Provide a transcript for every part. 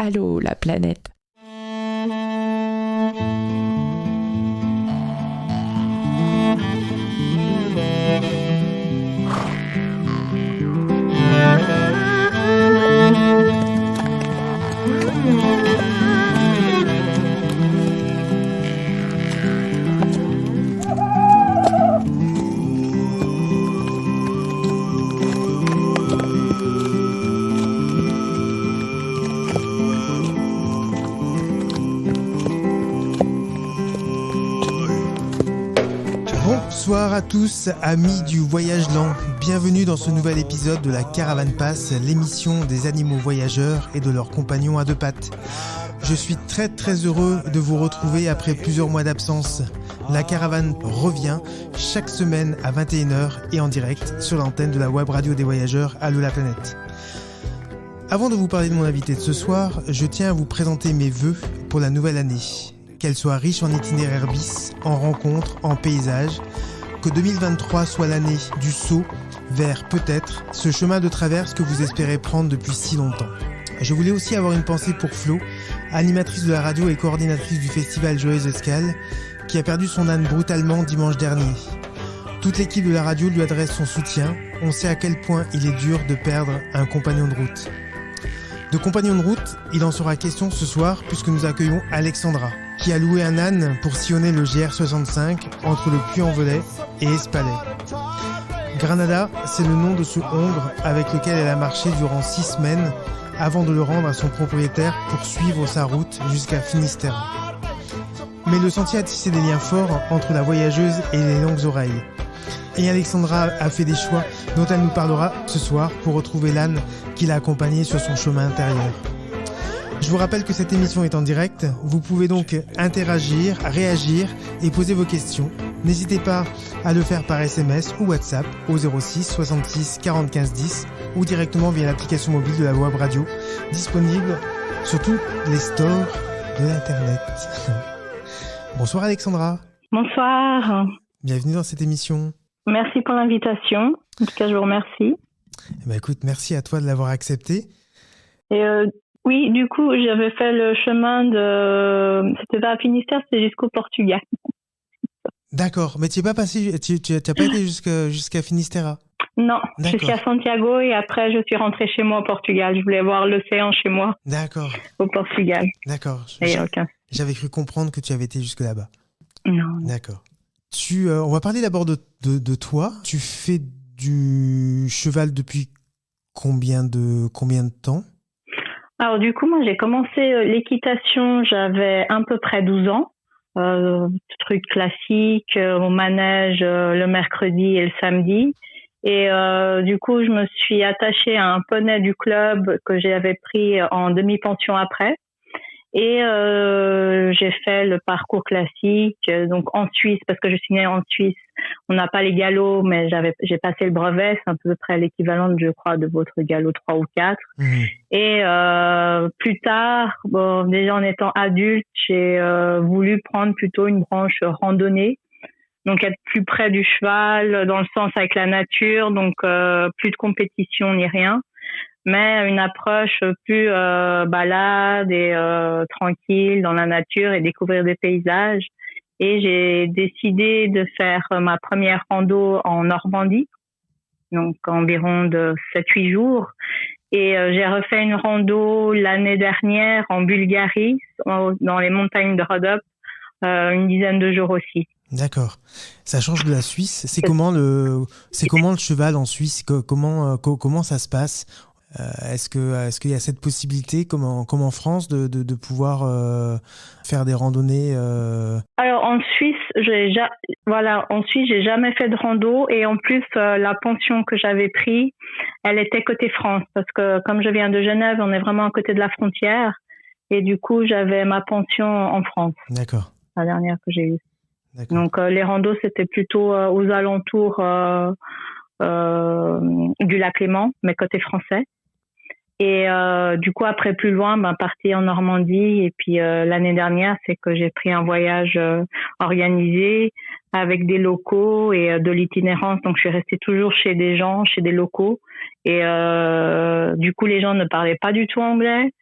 Allô la planète. Bonsoir à tous, amis du Voyage Lent. Bienvenue dans ce nouvel épisode de la Caravane Passe, l'émission des animaux voyageurs et de leurs compagnons à deux pattes. Je suis très heureux de vous retrouver après plusieurs mois d'absence. La Caravane revient chaque semaine à 21h et en direct sur l'antenne de la web radio des voyageurs Allô la planète. Avant de vous parler de mon invité de ce soir, je tiens à vous présenter mes vœux pour la nouvelle année. Qu'elle soit riche en itinéraires bis, en rencontres, en paysages, que 2023 soit l'année du saut vers peut-être ce chemin de traverse que vous espérez prendre depuis si longtemps. Je voulais aussi avoir une pensée pour Flo, animatrice de la radio et coordinatrice du festival Joyeuse Escale, qui a perdu son âne brutalement dimanche dernier. Toute l'équipe de la radio lui adresse son soutien. On sait à quel point il est dur de perdre un compagnon de route. De compagnon de route, il en sera question ce soir puisque nous accueillons Alexandra, qui a loué un âne pour sillonner le GR65 entre le Puy-en-Velay et Espalais. Granada, c'est le nom de ce hongre avec lequel elle a marché durant 6 semaines avant de le rendre à son propriétaire pour suivre sa route jusqu'à Finistère. Mais le sentier a tissé des liens forts entre la voyageuse et les longues oreilles. Et Alexandra a fait des choix dont elle nous parlera ce soir pour retrouver l'âne qui l'a accompagnée sur son chemin intérieur. Je vous rappelle que cette émission est en direct. Vous pouvez donc interagir, réagir et poser vos questions. N'hésitez pas à le faire par SMS ou WhatsApp au 06 66 45 10 ou directement via l'application mobile de la web radio, disponible sur tous les stores de l'Internet. Bonsoir Alexandra. Bonsoir. Bienvenue dans cette émission. Merci pour l'invitation. En tout cas, je vous remercie. Écoute, merci à toi de l'avoir accepté. Et oui, du coup, j'avais fait le chemin de... C'était pas à Finistère, c'était jusqu'au Portugal. D'accord, mais tu n'es pas passé, tu n'as pas été jusqu'à Finistère? Non, d'accord. Jusqu'à Santiago et après, je suis rentrée chez moi au Portugal. Je voulais voir l'océan chez moi. D'accord. Au Portugal. D'accord. J'avais cru comprendre que tu avais été jusque là-bas. Non. D'accord. On va parler d'abord de toi. Tu fais du cheval depuis combien de temps? Alors du coup, moi j'ai commencé l'équitation, j'avais à peu près 12 ans. Truc classique, au manège le mercredi et le samedi. Et du coup, je me suis attachée à un poney du club que j'avais pris en demi-pension après. Et j'ai fait le parcours classique, donc en Suisse, parce que je suis née en Suisse. On n'a pas les galops, mais j'ai passé le brevet, c'est à peu près l'équivalent, je crois, de votre galop 3 ou 4. Mmh. Et plus tard, déjà en étant adulte, j'ai voulu prendre plutôt une branche randonnée, donc être plus près du cheval, dans le sens avec la nature, donc plus de compétition ni rien, mais une approche plus balade et tranquille dans la nature et découvrir des paysages. Et j'ai décidé de faire ma première rando en Normandie, donc environ de 7-8 jours. Et j'ai refait une rando l'année dernière en Bulgarie, dans les montagnes de Rhodope, une dizaine de jours aussi. D'accord. Ça change de la Suisse. C'est comment le cheval en Suisse? Comment ça se passe? Est-ce qu'il y a cette possibilité, comme en France, de pouvoir faire des randonnées Alors en Suisse, j'ai jamais fait de rando, et en plus la pension que j'avais prise, elle était côté France, parce que comme je viens de Genève, on est vraiment à côté de la frontière, et du coup j'avais ma pension en France. D'accord. La dernière que j'ai eue. D'accord. Donc les randos, c'était plutôt aux alentours du lac Léman, mais côté français. Et du coup, après, plus loin, parti en Normandie. Et puis l'année dernière, c'est que j'ai pris un voyage organisé avec des locaux et de l'itinérance. Donc, je suis restée toujours chez des gens, chez des locaux. Et du coup, les gens ne parlaient pas du tout anglais.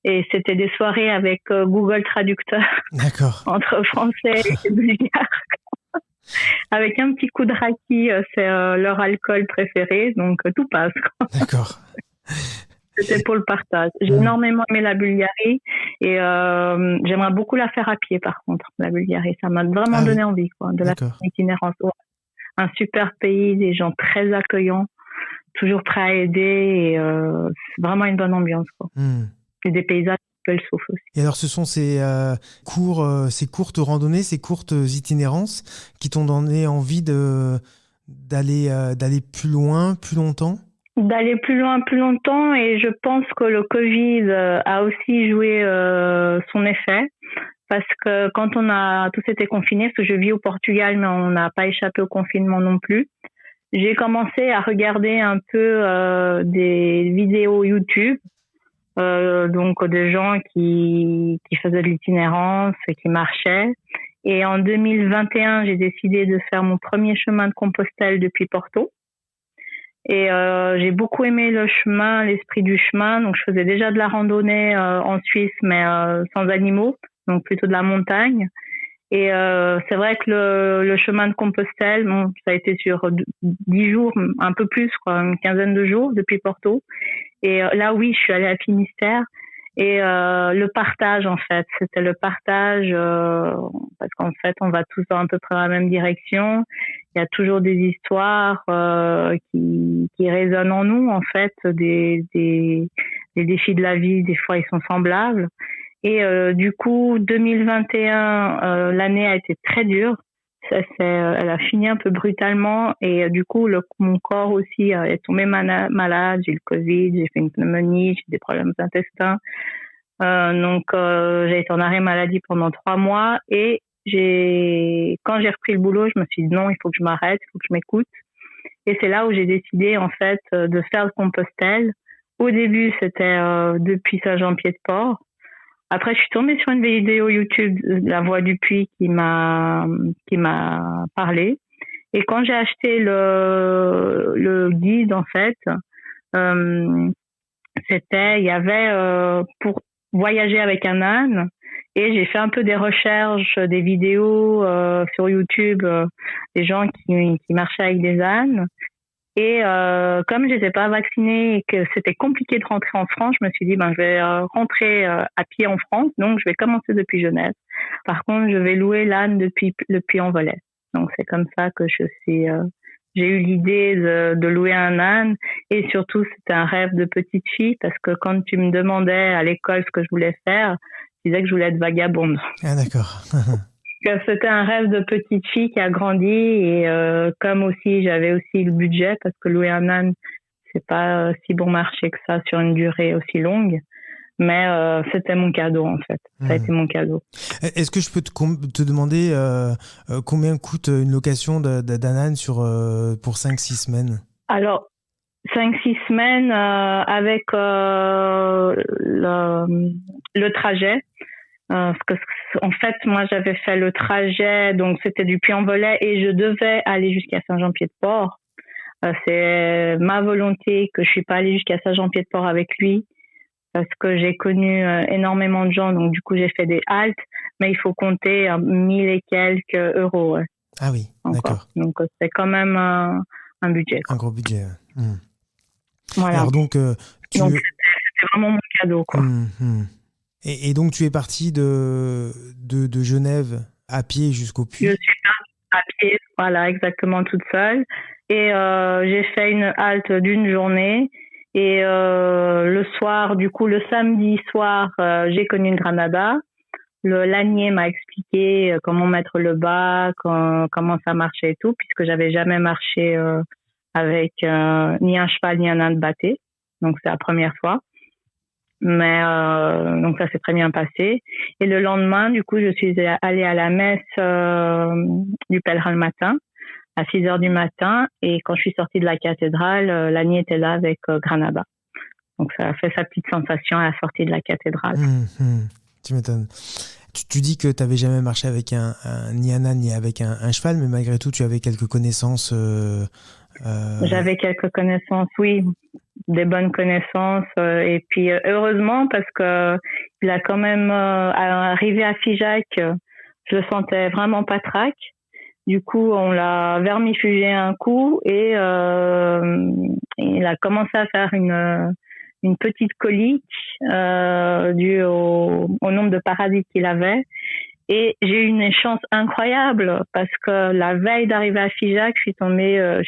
Et c'était des soirées avec Google Traducteur D'accord. entre français et bulgare. Avec un petit coup de raki, c'est leur alcool préféré, donc tout passe. D'accord. C'était pour le partage. J'ai énormément aimé la Bulgarie et j'aimerais beaucoup la faire à pied par contre, la Bulgarie. Ça m'a vraiment donné envie de la faire en itinérance. Ouais. Un super pays, des gens très accueillants, toujours prêts à aider et c'est vraiment une bonne ambiance. Et des paysages qui le souffle aussi. Et alors ce sont ces courtes randonnées, ces courtes itinérances qui t'ont donné envie d'aller plus loin, plus longtemps? D'aller plus loin, plus longtemps, et je pense que le Covid a aussi joué son effet, parce que quand on a tous été confinés, parce que je vis au Portugal, mais on n'a pas échappé au confinement non plus, j'ai commencé à regarder un peu des vidéos YouTube, donc des gens qui faisaient de l'itinérance, qui marchaient. Et en 2021, j'ai décidé de faire mon premier chemin de Compostelle depuis Porto. Et j'ai beaucoup aimé le chemin, l'esprit du chemin. Donc je faisais déjà de la randonnée en Suisse, mais sans animaux, donc plutôt de la montagne. Et c'est vrai que le chemin de Compostelle, bon, ça a été sur 10 jours, un peu plus, une quinzaine de jours depuis Porto. Et là, oui, je suis allée à Finistère. Et le partage, en fait, c'était le partage parce qu'en fait, on va tous un peu près dans la même direction. Il y a toujours des histoires qui résonnent en nous, en fait, des défis de la vie. Des fois, ils sont semblables. Et du coup, 2021, l'année a été très dure. Elle a fini un peu brutalement et du coup, mon corps aussi est tombé malade. J'ai eu le Covid, j'ai fait une pneumonie, j'ai des problèmes d'intestin. Donc, j'ai été en arrêt maladie pendant 3 mois et quand j'ai repris le boulot, je me suis dit non, il faut que je m'arrête, il faut que je m'écoute. Et c'est là où j'ai décidé, en fait, de faire le Compostelle. Au début, c'était depuis Saint-Jean-Pied-de-Port. Après, je suis tombée sur une vidéo YouTube de La Voix du Puy qui m'a parlé. Et quand j'ai acheté le guide, en fait, il y avait pour voyager avec un âne. Et j'ai fait un peu des recherches, des vidéos sur YouTube, des gens qui marchaient avec des ânes. Et comme je n'étais pas vaccinée et que c'était compliqué de rentrer en France, je me suis dit je vais rentrer à pied en France, donc je vais commencer depuis Genève. Par contre, je vais louer l'âne depuis le Puy-en-Velay. Donc c'est comme ça que j'ai eu l'idée de louer un âne, et surtout c'était un rêve de petite fille, parce que quand tu me demandais à l'école ce que je voulais faire, je disais que je voulais être vagabonde. Ah d'accord. C'était un rêve de petite fille qui a grandi, et comme aussi j'avais aussi le budget, parce que louer un âne c'est pas si bon marché que ça sur une durée aussi longue, mais c'était mon cadeau en fait. Ça a été mon cadeau. Est-ce que je peux te demander combien coûte une location d'un âne pour 5-6 semaines? Alors 5-6 semaines avec le trajet. Parce que, en fait, moi, j'avais fait le trajet, donc c'était du Puy-en-Velay et je devais aller jusqu'à Saint-Jean-Pied-de-Port. C'est ma volonté que je suis pas allée jusqu'à Saint-Jean-Pied-de-Port avec lui, parce que j'ai connu énormément de gens, donc du coup, j'ai fait des haltes, mais il faut compter 1000 et quelques euros. Ouais. Ah oui, encore. D'accord. Donc, c'est quand même un budget. Un gros budget. Voilà. Alors donc, c'était vraiment mon cadeau, quoi. Et donc, tu es partie de Genève à pied jusqu'au Puy? Je suis partie à pied, voilà, exactement, toute seule. Et j'ai fait une halte d'une journée. Et le soir, du coup, le samedi soir, j'ai connu Granada. Le lanier m'a expliqué comment mettre le bac, comment ça marchait et tout, puisque j'avais jamais marché avec ni un cheval ni un âne batté. Donc, c'est la première fois. Mais donc ça s'est très bien passé. Et le lendemain, du coup, je suis allée à la messe du pèlerin le matin, à 6h du matin. Et quand je suis sortie de la cathédrale, l'année était là avec Granada. Donc ça a fait sa petite sensation à la sortie de la cathédrale. Tu m'étonnes. Tu dis que tu n'avais jamais marché avec ni un âne ni avec un cheval, mais malgré tout, tu avais quelques connaissances. J'avais quelques connaissances, oui. des bonnes connaissances. Et puis heureusement, parce que il a quand même arrivé à Figeac, je le sentais vraiment patraque. Du coup, on l'a vermifugé un coup et il a commencé à faire une petite colique due au nombre de parasites qu'il avait. Et j'ai eu une chance incroyable parce que la veille d'arriver à Figeac, je suis tombée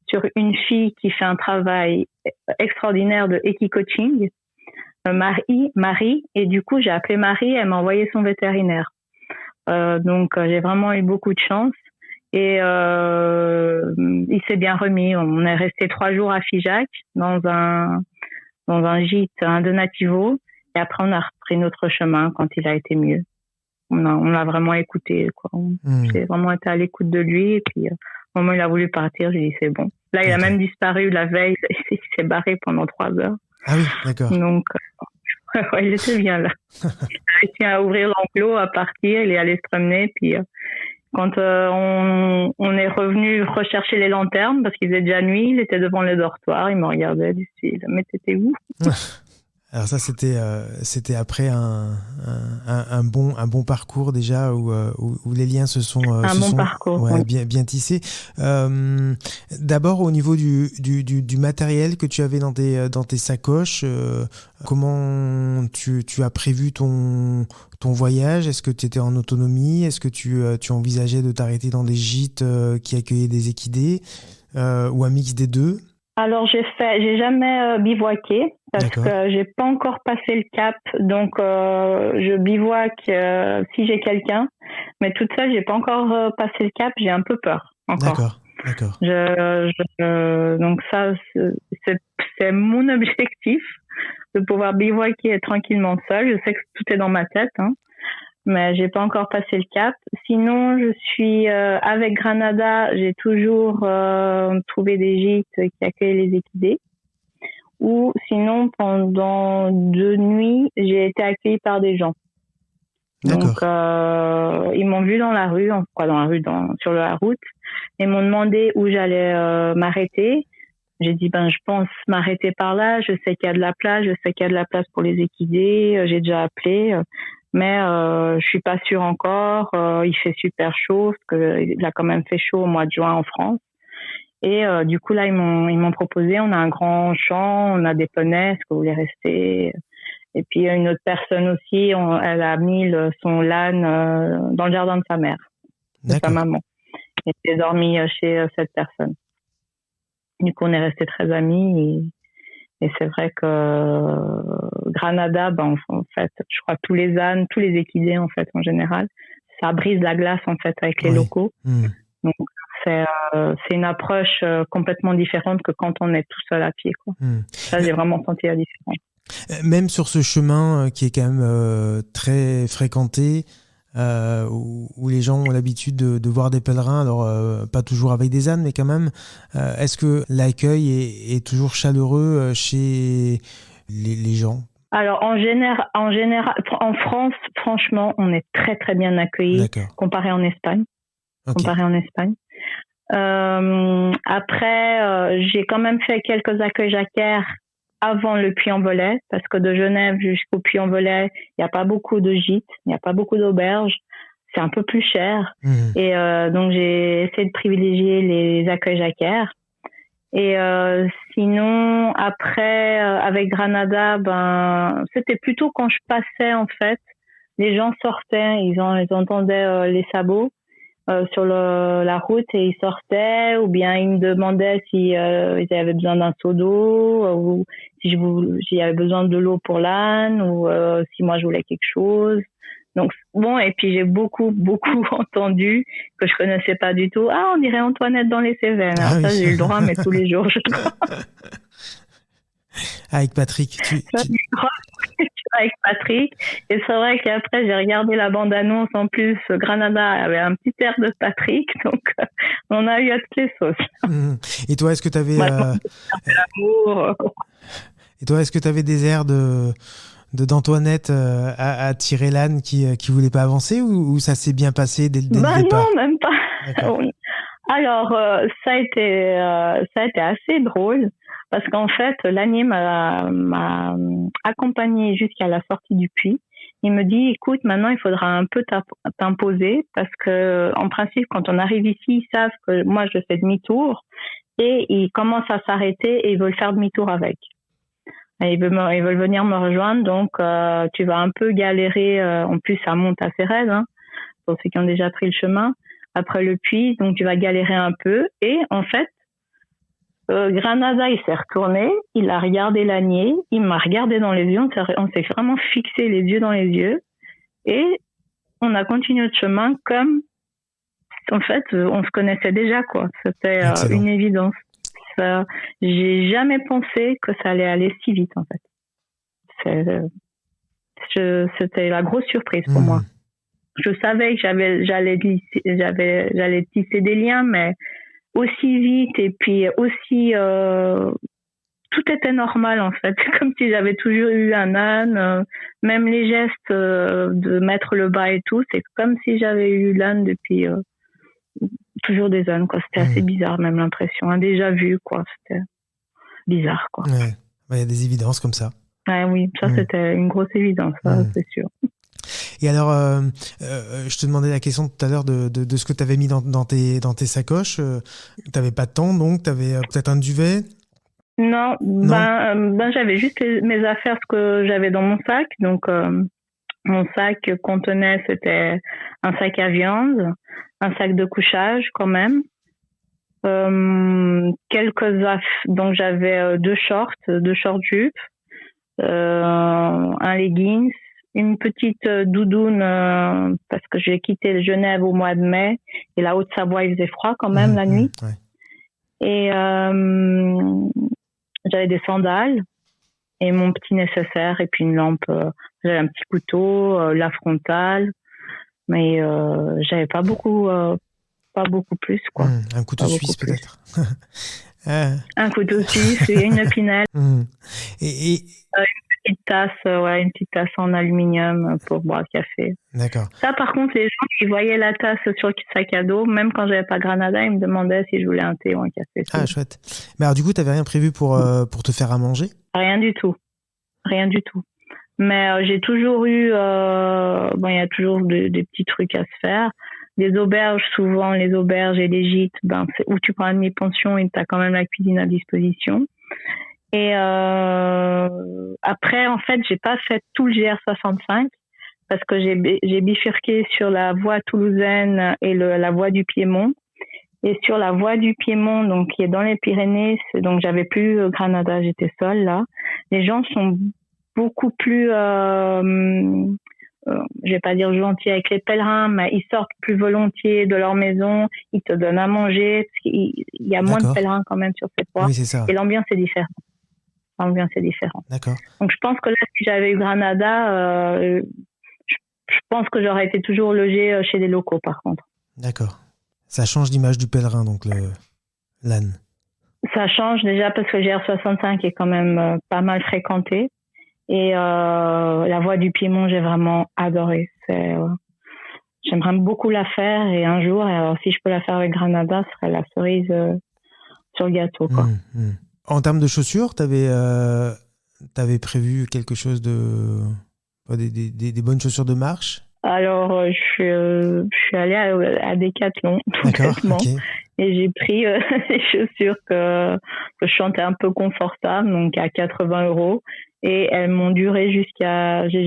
sur une fille qui fait un travail extraordinaire de équi-coaching, Marie, et du coup, j'ai appelé Marie, elle m'a envoyé son vétérinaire. Donc, j'ai vraiment eu beaucoup de chance. Et il s'est bien remis. On est resté 3 jours à Figeac dans un gîte, un donativo. Et après, on a repris notre chemin quand il a été mieux. On l'a vraiment écouté, quoi. J'ai vraiment été à l'écoute de lui. Et puis, au moment où il a voulu partir, j'ai dit c'est bon. Là, il a même disparu la veille. Il s'est barré pendant 3 heures. Ah oui, d'accord. Donc, ouais, il était bien là. Il a réussi à ouvrir l'enclos, à partir, il est allé se promener. Puis, quand on est revenu rechercher les lanternes, parce qu'il faisait déjà nuit, il était devant le dortoir, il me regardait du style, mais t'étais où? Alors ça, c'était après un bon parcours déjà où les liens se sont parcours, ouais, oui. bien tissés. D'abord au niveau du matériel que tu avais dans tes sacoches, comment tu as prévu ton voyage? Est-ce que tu étais en autonomie? Est-ce que tu envisageais de t'arrêter dans des gîtes qui accueillaient des équidés ou un mix des deux? Alors j'ai jamais bivouaqué parce que j'ai pas encore passé le cap, donc je bivouaque si j'ai quelqu'un, mais toute seule j'ai pas encore passé le cap, j'ai un peu peur encore. D'accord. Donc ça c'est mon objectif, de pouvoir bivouaquer tranquillement seule. Je sais que tout est dans ma tête, hein, mais j'ai pas encore passé le cap. Sinon, je suis avec Granada, j'ai toujours trouvé des gîtes qui accueillent les équidés. Ou sinon, pendant 2 nuits, j'ai été accueillie par des gens. D'accord. Donc, ils m'ont vu dans la rue, sur la route, et m'ont demandé où j'allais m'arrêter. J'ai dit, je pense m'arrêter par là. Je sais qu'il y a de la place, je sais qu'il y a de la place pour les équidés. J'ai déjà appelé. Mais je suis pas sûre encore. Il fait super chaud, parce que il a quand même fait chaud au mois de juin en France. Et du coup là ils m'ont proposé, on a un grand champ, on a des poneys, est-ce que vous voulez rester? Et puis une autre personne aussi, elle a mis son l'âne dans le jardin de sa mère, de sa maman. Et j'ai dormi chez cette personne. Du coup on est restés très amis et c'est vrai que Granada, en fait, je crois tous les ânes, tous les équidés en fait en général, ça brise la glace en fait avec les locaux. Donc c'est une approche complètement différente que quand on est tout seul à pied, quoi. Ça, j'ai vraiment senti la différence. Même sur ce chemin qui est quand même très fréquenté, où les gens ont l'habitude de voir des pèlerins, alors pas toujours avec des ânes, mais quand même, est-ce que l'accueil est toujours chaleureux chez les gens? Alors en général, en France, franchement, on est très très bien accueillis comparé en Espagne. Après, j'ai quand même fait quelques accueils jacquaires avant le Puy-en-Velay, parce que de Genève jusqu'au Puy-en-Velay, il n'y a pas beaucoup de gîtes, il n'y a pas beaucoup d'auberges, c'est un peu plus cher. Et donc j'ai essayé de privilégier les accueils jacquaires. Et sinon, après, avec Granada, c'était plutôt quand je passais, en fait, les gens sortaient, ils entendaient les sabots sur la route et ils sortaient, ou bien ils me demandaient si ils avaient besoin d'un seau d'eau, ou si j'avais besoin de l'eau pour l'âne, ou si moi je voulais quelque chose. Donc bon, et puis j'ai beaucoup entendu que je connaissais pas du tout. Ah, on dirait Antoinette dans les Cévennes. Alors ça, j'ai eu le droit, mais tous les jours. Avec Patrick, avec Patrick. Et c'est vrai qu'après, j'ai regardé la bande-annonce. En plus, Granada avait un petit air de Patrick. Donc, on a eu à toutes les sauces. Et toi, est-ce que tu avais... Et toi, est-ce que tu avais des airs d'Antoinette à tirer l'âne qui voulait pas avancer, ou ça s'est bien passé dès le départ? Non, même pas. Alors, ça a été assez drôle. parce qu'en fait, l'ânier m'a accompagné jusqu'à la sortie du puits. Il me dit, écoute, maintenant, il faudra un peu t'imposer parce que, en principe, quand on arrive ici, ils savent que moi, je fais demi-tour et ils commencent à s'arrêter et ils veulent faire demi-tour avec. Et ils veulent venir me rejoindre, donc tu vas un peu galérer. En plus, ça monte assez raide, hein, pour ceux qui ont déjà pris le chemin. Après le puits, donc tu vas galérer un peu. Et en fait, Granada, il s'est retourné, il a regardé l'ânier, il m'a regardé dans les yeux, on s'est vraiment fixé les yeux dans les yeux et on a continué notre chemin comme, en fait, on se connaissait déjà, quoi. C'était une évidence. J'ai jamais pensé que ça allait aller si vite, en fait. C'était la grosse surprise pour moi. Je savais que j'allais tisser des liens, mais aussi vite et puis aussi tout était normal en fait, comme si j'avais toujours eu un âne, même les gestes de mettre le bas et tout, c'est comme si j'avais eu l'âne depuis toujours des ânes, quoi. C'était assez bizarre, même l'impression, un déjà vu, quoi. C'était bizarre, quoi. Ouais, il y a des évidences comme ça. Ouais, oui, ça c'était une grosse évidence, ça, c'est sûr. Et alors, je te demandais la question tout à l'heure de ce que tu avais mis dans tes sacoches. Tu n'avais pas de temps, donc tu avais peut-être un duvet? Non, ben j'avais juste mes affaires, ce que j'avais dans mon sac. Donc, mon sac contenait, c'était un sac à viande, un sac de couchage quand même. Donc j'avais deux shorts jupes, un leggings, une petite doudoune parce que j'ai quitté Genève au mois de mai et la Haute-Savoie il faisait froid quand même la nuit. Ouais. Et j'avais des sandales et mon petit nécessaire et puis une lampe. J'avais un petit couteau, la frontale, mais j'avais pas beaucoup plus, quoi. Un couteau suisse peut-être. Un couteau suisse et une pinelle. Et Une petite tasse en aluminium pour boire le café. D'accord. Ça, par contre, les gens qui voyaient la tasse sur le sac à dos, même quand j'avais pas Granada, ils me demandaient si je voulais un thé ou un café. Ah, chouette. Mais alors, du coup, t'avais rien prévu pour te faire à manger? Rien du tout. Mais j'ai toujours eu, il y a toujours des petits trucs à se faire. Les auberges, souvent, les auberges et les gîtes, c'est où tu prends une demi-pension et t'as quand même la cuisine à disposition. Et après, en fait, j'ai pas fait tout le GR65 parce que j'ai bifurqué sur la voie toulousaine et la voie du Piémont. Et sur la voie du Piémont, donc qui est dans les Pyrénées, donc j'avais plus Granada, j'étais seule là. Les gens sont beaucoup plus, je vais pas dire gentils avec les pèlerins, mais ils sortent plus volontiers de leur maison, ils te donnent à manger, parce qu'il y a moins de pèlerins quand même sur cette voie. Oui, c'est ça. Et l'ambiance est différente. D'accord. Donc je pense que là, si j'avais eu Granada, je pense que j'aurais été toujours logée chez des locaux, par contre. D'accord. Ça change l'image du pèlerin, donc l'âne. Ça change déjà parce que le GR65 est quand même pas mal fréquenté. Et la voie du Piémont, j'ai vraiment adoré. J'aimerais beaucoup la faire et un jour, alors, si je peux la faire avec Granada, ce serait la cerise sur le gâteau, quoi. En termes de chaussures, t'avais prévu quelque chose des bonnes chaussures de marche? Alors, je suis allée à Decathlon, d'accord, okay. Et j'ai pris des chaussures que je sentais un peu confortables, donc à 80 €. Et elles m'ont duré j'ai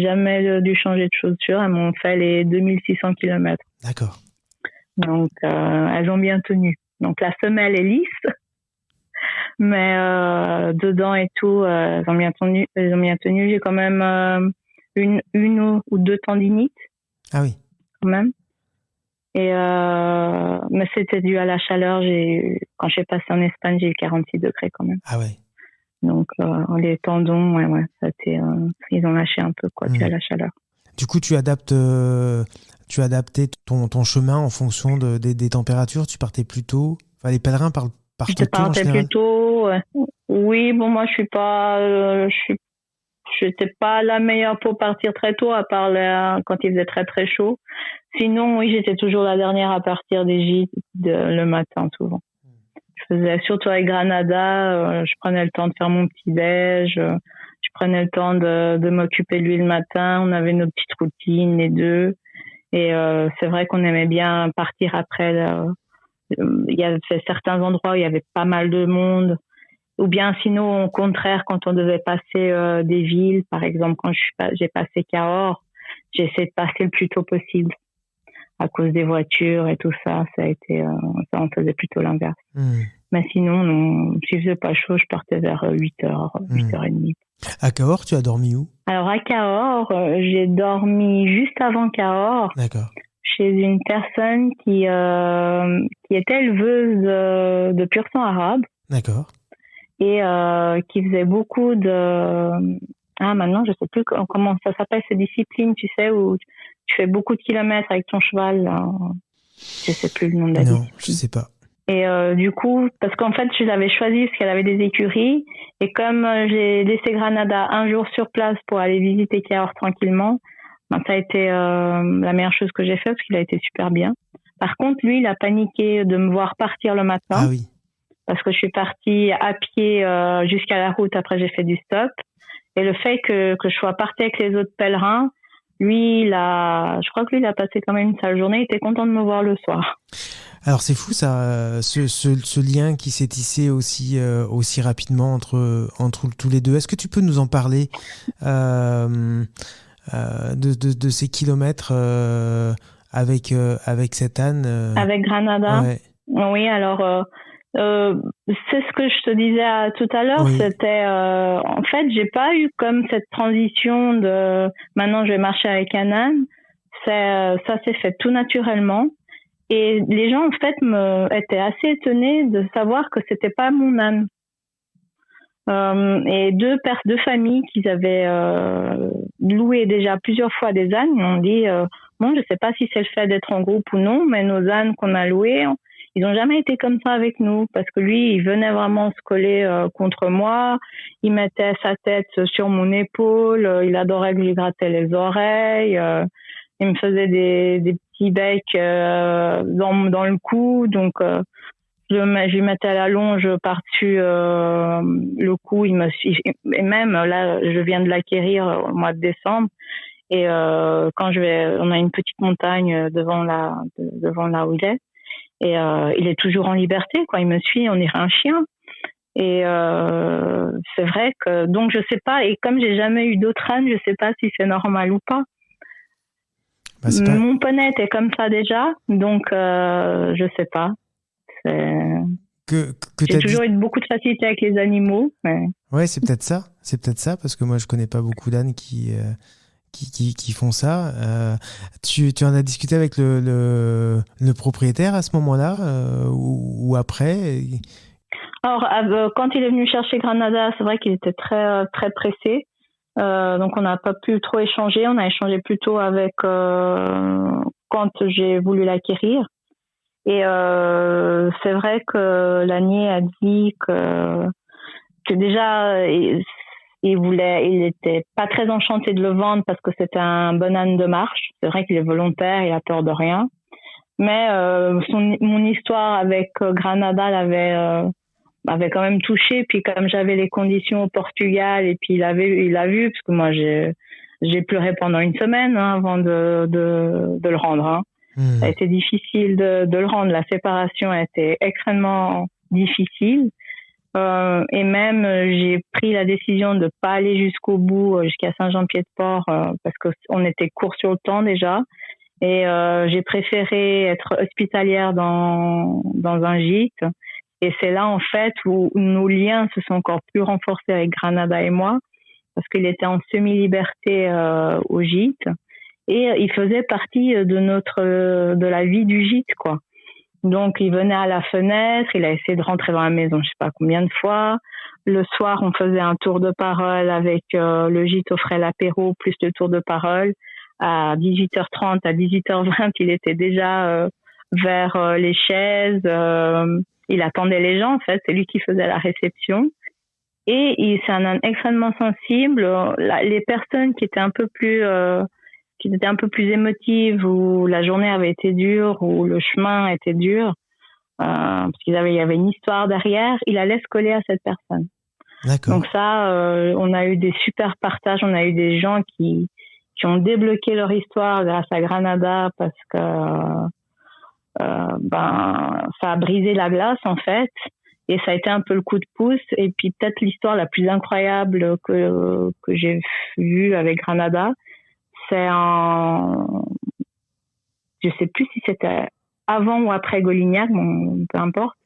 jamais dû changer de chaussures, elles m'ont fait les 2600 km. D'accord. Donc, elles ont bien tenu. Donc, la semelle est lisse, mais dedans et tout, elles ont bien tenu. J'ai quand même une ou deux tendinites. Ah oui. Quand même. Et mais c'était dû à la chaleur. Quand j'ai passé en Espagne, j'ai eu 46 degrés quand même. Ah ouais. Donc les tendons, ils ont lâché un peu dû à la chaleur. Du coup, tu as adapté ton chemin en fonction des températures. Tu partais plus tôt. Enfin, les pèlerins partent tôt en général. Je partais plus tôt. Ouais. Oui, bon, moi, je n'étais pas la meilleure pour partir très tôt, à part quand il faisait très très chaud. Sinon, oui, j'étais toujours la dernière à partir des gîtes le matin, souvent. Je faisais, surtout avec Granada, je prenais le temps de faire mon petit-déj, je prenais le temps de m'occuper de lui le matin. On avait nos petites routines, les deux. Et c'est vrai qu'on aimait bien partir après. Il y avait certains endroits où il y avait pas mal de monde. Ou bien sinon, au contraire, quand on devait passer des villes, par exemple, quand j'ai passé Cahors, j'ai essayé de passer le plus tôt possible. À cause des voitures et tout ça, ça on faisait plutôt l'inverse. Mais sinon, non, s'il faisait pas chaud, je partais vers 8h, 8h30. À Cahors, tu as dormi où? Alors à Cahors, j'ai dormi juste avant Cahors. D'accord. Chez une personne qui était éleveuse de pur sang arabe. D'accord. Et qui faisait beaucoup maintenant je sais plus comment ça s'appelle, ces disciplines, tu sais, où tu fais beaucoup de kilomètres avec ton cheval, là. Je sais plus le nom de la discipline. Non, je sais pas. Et du coup, parce qu'en fait, je l'avais choisie parce qu'elle avait des écuries, et comme j'ai laissé Granada un jour sur place pour aller visiter Cahors tranquillement, ça a été la meilleure chose que j'ai fait parce qu'il a été super bien. Par contre, lui, il a paniqué de me voir partir le matin. Ah oui. Parce que je suis partie à pied jusqu'à la route, après j'ai fait du stop. Et le fait que je sois partie avec les autres pèlerins, lui, je crois que lui, il a passé quand même une sale journée, il était content de me voir le soir. Alors c'est fou ça, ce lien qui s'est tissé aussi rapidement entre tous les deux. Est-ce que tu peux nous en parler de ces kilomètres avec cette âne Avec Granada. Ouais. Oui, alors c'est ce que je te disais tout à l'heure. Oui. C'était en fait, j'ai pas eu comme cette transition de maintenant je vais marcher avec un âne. Ça s'est fait tout naturellement. Et les gens, en fait, étaient assez étonnés de savoir que c'était pas mon âne. Et deux familles qui avaient loué déjà plusieurs fois des ânes m'ont dit bon, je sais pas si c'est le fait d'être en groupe ou non, mais nos ânes qu'on a loués, ils n'ont jamais été comme ça avec nous, parce que lui, il venait vraiment se coller contre moi, il mettait sa tête sur mon épaule, il adorait que je lui grattais les oreilles, il me faisait des petits becs dans le cou, donc je lui mettais à la longe par-dessus le cou, il me suit. Et même là, je viens de l'acquérir au mois de décembre, et quand on a une petite montagne devant là où il est, et il est toujours en liberté, quoi. Il me suit, on dirait un chien. Et c'est vrai que donc je sais pas, et comme j'ai jamais eu d'autres ânes, je sais pas si c'est normal ou pas. Mon poney était comme ça déjà, donc je sais pas. J'ai toujours eu beaucoup de facilité avec les animaux. Mais... Ouais, c'est peut-être ça, parce que moi je connais pas beaucoup d'ânes qui font ça. Tu en as discuté avec le propriétaire à ce moment-là ou après? Alors, quand il est venu chercher Granada, c'est vrai qu'il était très, très pressé. Donc, on n'a pas pu trop échanger. On a échangé plutôt avec quand j'ai voulu l'acquérir. Et c'est vrai que Lanier a dit que déjà... il était pas très enchanté de le vendre parce que c'était un bon âne de marche. C'est vrai qu'il est volontaire, il a peur de rien. Mais mon histoire avec Granada m'avait quand même touché. Puis comme j'avais les conditions au Portugal, et puis il a vu, parce que moi j'ai pleuré pendant une semaine avant de le rendre. Hein. Ça a été difficile de le rendre. La séparation a été extrêmement difficile. Et même j'ai pris la décision de pas aller jusqu'au bout, jusqu'à Saint-Jean-Pied-de-Port, parce que on était court sur le temps déjà, et j'ai préféré être hospitalière dans un gîte. Et c'est là en fait où nos liens se sont encore plus renforcés avec Granada et moi, parce qu'il était en semi-liberté au gîte, et il faisait partie de la vie du gîte, quoi. Donc, il venait à la fenêtre, il a essayé de rentrer dans la maison, je sais pas combien de fois. Le soir, on faisait un tour de parole avec le gîte offrait l'apéro plus le tour de parole. À 18h30, à 18h20, il était déjà vers les chaises. Il attendait les gens, en fait. C'est lui qui faisait la réception. Et c'est un âne extrêmement sensible. Les personnes qui étaient un peu plus émotives, où la journée avait été dure, où le chemin était dur, parce qu'il y avait une histoire derrière, il allait se coller à cette personne. D'accord. Donc ça, on a eu des super partages, on a eu des gens qui ont débloqué leur histoire grâce à Granada parce que ça a brisé la glace en fait, et ça a été un peu le coup de pouce. Et puis peut-être l'histoire la plus incroyable que j'ai vue avec Granada, c'est je sais plus si c'était avant ou après Golignac, bon, peu importe.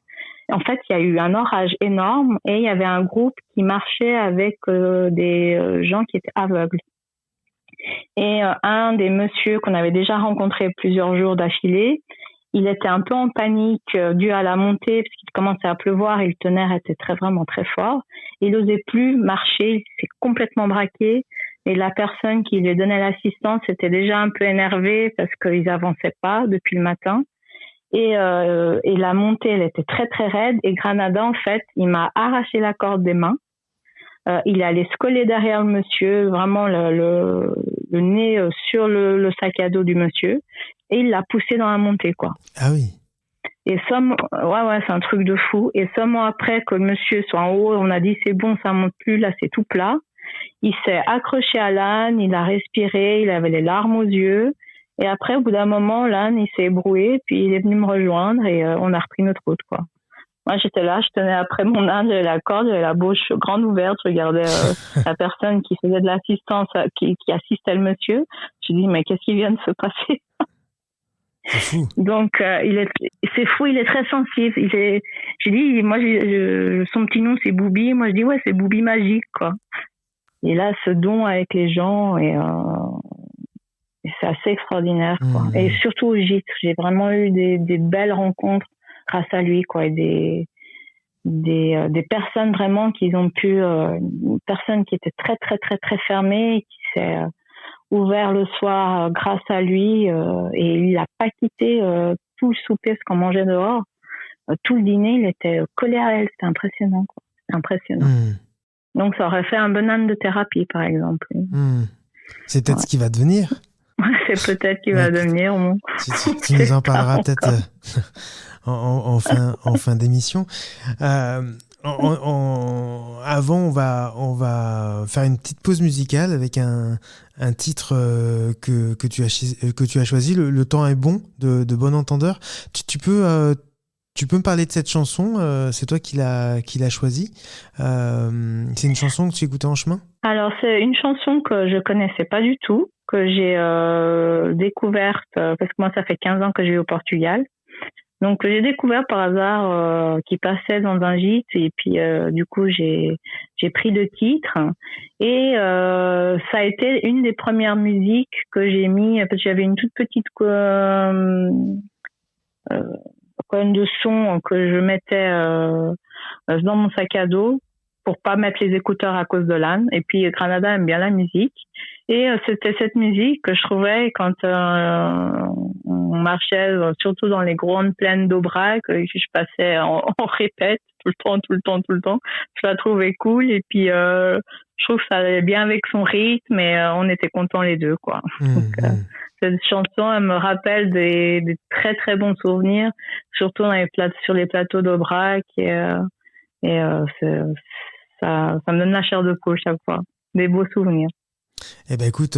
En fait, il y a eu un orage énorme et il y avait un groupe qui marchait avec des gens qui étaient aveugles. Et un des messieurs qu'on avait déjà rencontré plusieurs jours d'affilée, il était un peu en panique dû à la montée parce qu'il commençait à pleuvoir et le tonnerre était vraiment très fort. Il n'osait plus marcher, il s'est complètement braqué. Et la personne qui lui donnait l'assistance était déjà un peu énervée parce qu'ils n'avançaient pas depuis le matin. Et la montée, elle était très très raide. Et Granada, en fait, il m'a arraché la corde des mains. Il allait se coller derrière le monsieur, vraiment le nez sur le sac à dos du monsieur, et il l'a poussé dans la montée, quoi. Ah oui. Et ouais, c'est un truc de fou. Et seulement après que le monsieur soit en haut, on a dit c'est bon, ça monte plus, là c'est tout plat. Il s'est accroché à l'âne, il a respiré, il avait les larmes aux yeux. Et après, au bout d'un moment, l'âne, il s'est ébroué, puis il est venu me rejoindre et on a repris notre route, quoi. Moi, j'étais là, je tenais après mon âne, j'avais la corde, j'avais la bouche grande ouverte, je regardais la personne qui faisait de l'assistance, qui assistait le monsieur. Je dis, mais qu'est-ce qui vient de se passer? C'est fou. Donc, c'est fou, il est très sensible. J'ai dit, moi, son petit nom, c'est Boubi. Moi, je dis, ouais, c'est Boubi magique, quoi. Et là, ce don avec les gens, et c'est assez extraordinaire, quoi. Et surtout au gîte, j'ai vraiment eu des belles rencontres grâce à lui, quoi. Et des personnes vraiment qui ont pu, une personne qui était très, très, très, très fermée, et qui s'est ouvert le soir grâce à lui, et il n'a pas quitté tout le souper, ce qu'on mangeait dehors. Tout le dîner, il était collé à elle. C'était impressionnant, quoi. C'était impressionnant. Donc, ça aurait fait un bon âne de thérapie, par exemple. C'est peut-être ce qui va devenir. C'est peut-être qu'il va devenir. Tu nous en parleras peut-être en fin d'émission. Avant, on va faire une petite pause musicale avec un titre que tu as choisi. Le temps est bon de Bon Entendeur. Tu peux me parler de cette chanson? C'est toi qui l'as choisie. C'est une chanson que tu écoutais en chemin? Alors, c'est une chanson que je connaissais pas du tout, que j'ai découverte, parce que moi, ça fait 15 ans que je vis au Portugal. Donc, j'ai découvert par hasard qui passait dans un gîte, et puis du coup, j'ai pris le titre. Et ça a été une des premières musiques que j'ai mis, parce que j'avais une toute petite colonne de son que je mettais dans mon sac à dos pour pas mettre les écouteurs à cause de l'âne. Et puis Granada aime bien la musique, et c'était cette musique que je trouvais quand on marchait, surtout dans les grandes plaines d'Aubrac, que je passais en répète tout le temps. Je la trouvais cool, et puis je trouve que ça allait bien avec son rythme, et on était contents les deux, quoi. Donc, cette chanson, elle me rappelle des très très bons souvenirs, surtout sur les plateaux d'Aubrac, et ça me donne la chair de poule chaque fois. Des beaux souvenirs. Eh ben écoute,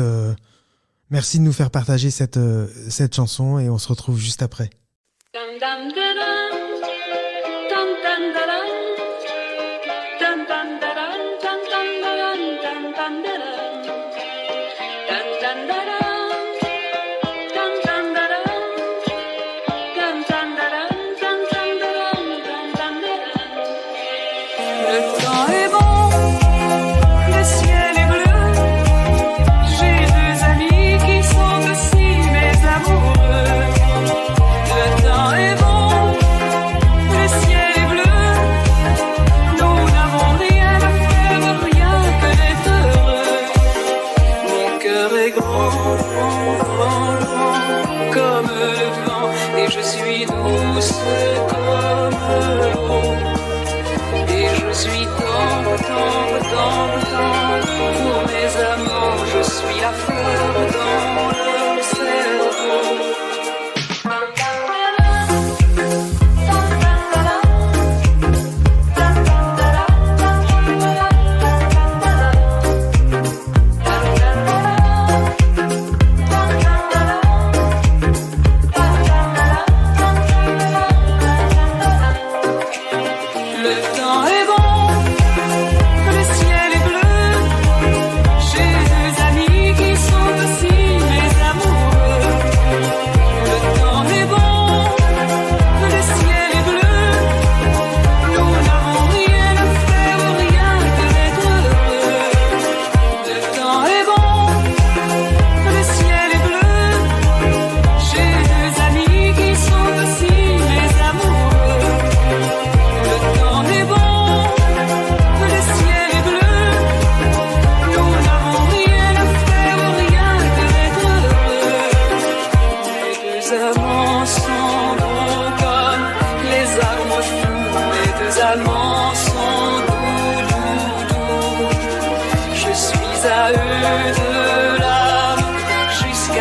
merci de nous faire partager cette chanson, et on se retrouve juste après.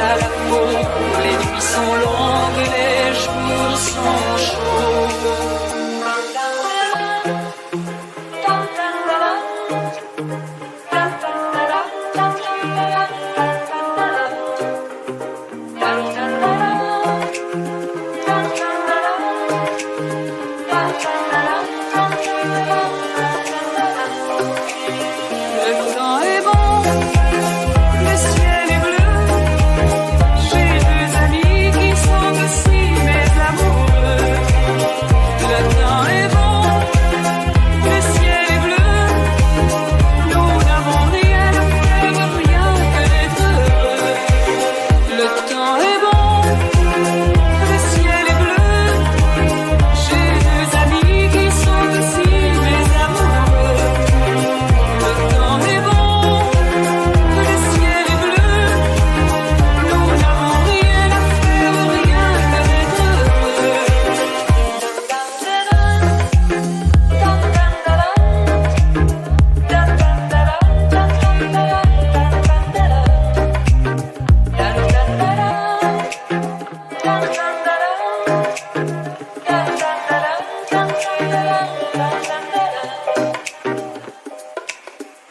à la peau. Les nuits sont longues, les jours sont chauds.